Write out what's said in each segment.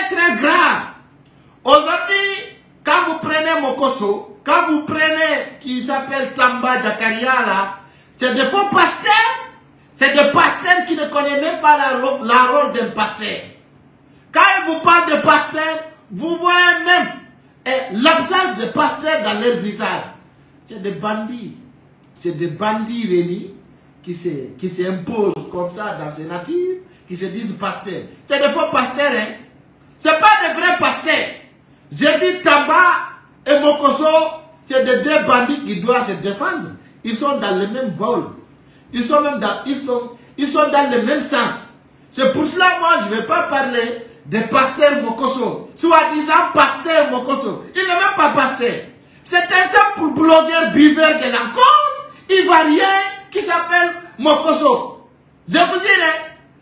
très grave. Aujourd'hui, quand vous prenez Mokoso, quand vous prenez qui s'appelle Tamba Jakaria là, c'est des faux pasteurs. C'est des pasteurs qui ne connaissent même pas la rôle d'un pasteur. Quand ils vous parlent de pasteurs, vous voyez même l'absence de pasteurs dans leur visage. C'est des bandits. C'est des bandits réunis qui s'imposent comme ça dans ces natures, qui se disent pasteurs. C'est des faux pasteurs, hein. Ce n'est pas des vrais pasteurs. J'ai dit Tamba et Mokoso, c'est des deux bandits qui doivent se défendre. Ils sont dans le même vol. Ils sont même dans, ils sont dans le même sens. C'est pour cela, moi, je ne vais pas parler des pasteurs Mokoso. Soi-disant pasteur Mokoso. Il n'est même pas pasteur. C'est un simple blogueur buveur de l'alcool, ivoirien, qui s'appelle Mokoso. Je vous dirai,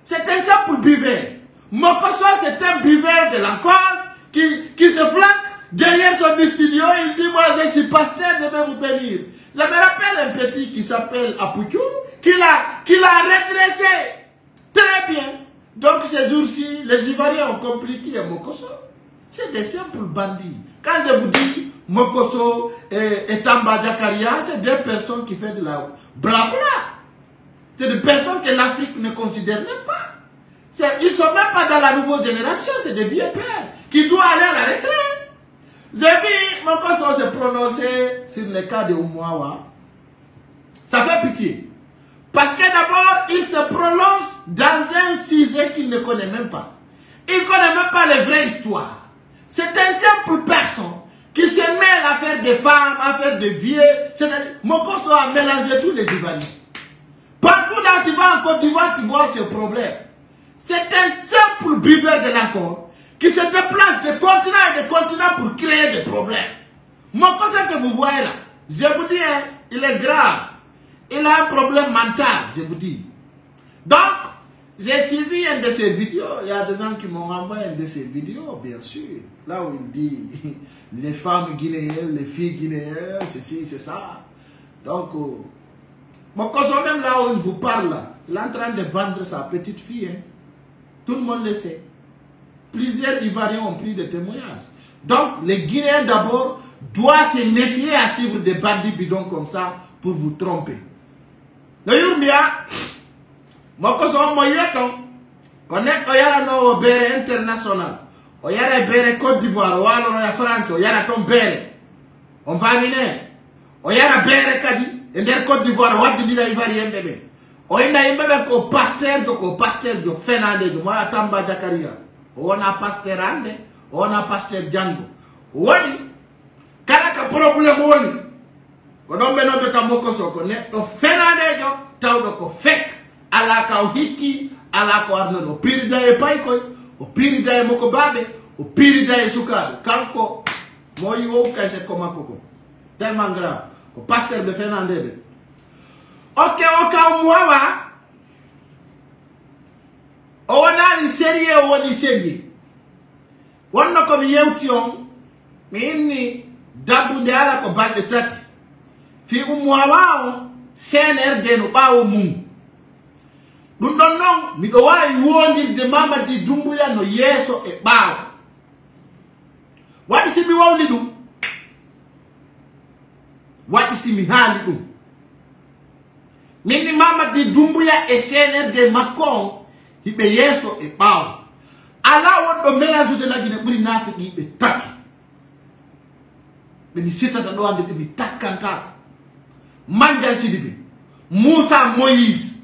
c'est un simple buveur. Mokoso, c'est un buveur de l'alcool qui se flanque derrière son studio. Il dit, moi, je suis pasteur, je vais vous bénir. Je me rappelle un petit qui s'appelle Apuchou, qui l'a redressé très bien. Donc ces jours-ci, les Ivoiriens ont compris qui est Mokoso. C'est des simples bandits. Quand je vous dis Mokoso et Tamba Jakaria, c'est deux personnes qui font de la blabla. C'est des personnes que l'Afrique ne considère même pas. Ils ne sont même pas dans la nouvelle génération, c'est des vieux pères qui doivent aller à la retraite. J'ai vu Mokoso se prononcer sur le cas de Oumuawa. Ça fait pitié. Parce que d'abord, il se prononce dans un sujet qu'il ne connaît même pas. Il ne connaît même pas les vraies histoires. C'est un simple personne qui se mêle à faire des femmes, à faire des vieux. Mokoso a mélangé tous les Ivoiriens. Partout là, tu vas en Côte d'Ivoire, tu vois ce problème. C'est un simple buveur de l'alcool qui se déplace de continent et de continent pour créer des problèmes. Mokoso que vous voyez là, je vous dis, hein, il est grave. Il a un problème mental, je vous dis. Donc, j'ai suivi une de ses vidéos. Il y a des gens qui m'ont envoyé une de ses vidéos, bien sûr. Là où il dit les femmes guinéennes, les filles guinéennes, ceci, c'est ça. Donc, Mokoso, même là où il vous parle, là, il est en train de vendre sa petite fille. Hein. Tout le monde le sait. Plusieurs Ivoiriens ont pris des témoignages. Donc, les Guinéens d'abord doivent se méfier à suivre des bandits bidons comme ça pour vous tromper. Le Yurmia, Mokoso Moyeton, connaît Oyara no Bere international, Oyara Bere Côte d'Ivoire, Oyara France, Oyara ton Bere, on va amener, Oyara Bere Kadi, et der Côte d'Ivoire, Wadi Dila Ivoirien bébé. Oyina Imbebe ko pasteur de Fenande, de Moya Tamba Jakaria, on a pasteur Ande, on a pasteur Django. Wani, Kanaka problème Wani. Kono beno de Mokoso kone do Fenande jo tawdo ko fek ala ka hiki ala ko arno no pirida e pay koy o pirida e moko babe o pirida e sukabe kanko moyi wo kase ko makoko tellement grave ko pasteur de Fenande be ok o muawa o wona ni sérieux o woni sérieux wonno ko mi yewti on mi inni dabunde ala ko balde tati fi Oumuawa CNRD no bawo mum dum don non mi do wawi wondirde Mamadi Doumbouya no yeso e bawo wadi si mi wawli dum wadi si mi haali dum min Mamadi Doumbouya e CNRD makko hibe yeso e bawo ala wondo mélange de la Guinée buri nafiki be tatu be mi sitata do ande be mi takkantako Mandiaye Sidibé, Moussa Moïse,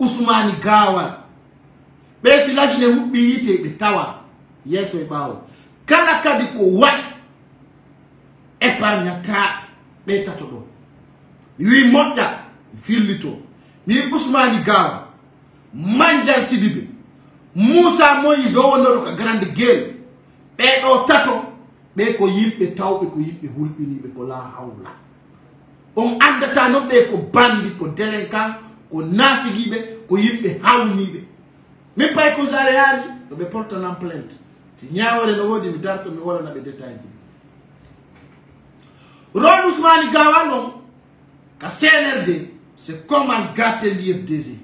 Ousmane Gawal. Be si la Guinée hubbi yite be tawa yeso e bawo. Kala kadi ko wat épargnata be tato do. Wi modda fillito. Mi Ousmane Gawal, Mandiaye Sidibé, Moussa Moïse o wono ko grande gueule. Be do tato be ko yimbe tawbe ko yimbe hulbini be ko la hawla. On andata no be ko bandi ko délinquant ko nafigibe ko yimbe hawnibe mi pay ko zareani to be porte en plainte ti nyaawore no wodi mi darto mi wala na be détail Ron Ousmane Gawal non ka CNRD c'est comment gâter l'IFDG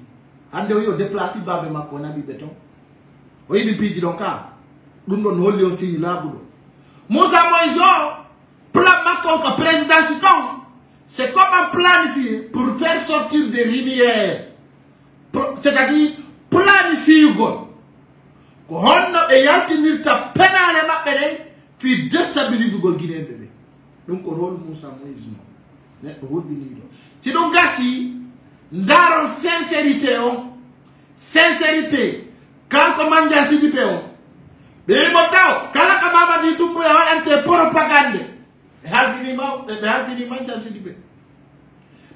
ande yo déplacer babe makko na bi béton o yibi pidi donc ka Nous on holli on signe là boulot. Moussa Moïse, plan Macron président Citon, c'est comment planifier pour faire sortir des rivières. C'est-à-dire planifier go. Ko honno e yaltinirta penale mabbe fi déstabiliser gol Guinée bébé. Donc rôle Moussa Moïse net rôle bi ni do. Ci don gassi ndaron sincérité sincérité quand comment dire si dibe be motaw kala ka mama di tumbu ya wadante propagande e halfini man si dibe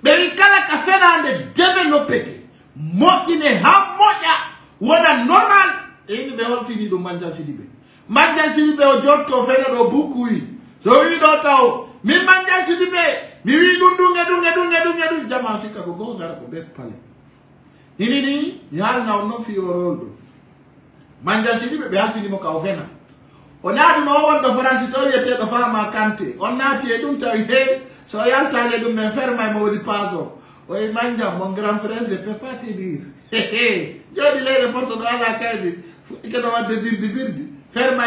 be kala ka fenande développer mo ine ha moja wona normal e ni be hol fini do manja sidibe o jotto fena do bukui so wi do taw mi manja sidibe mi wi dunge jama sikka ko go ngara ko be pale ni yal na no fi oroldo manja sidibe be hal fini mo ka fena onadu no won do France to yete do fama kante onati e dum taw he so yal tale dum me ferma mo di paso. Oui, Manja, mon grand frère, je ne peux pas te dire. Je dis les reporters à la case. Il faut que tu dire. Ferme,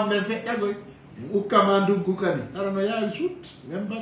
mais fait. Ou Kamandou Koukani. Alors, il y a un shoot, même pas.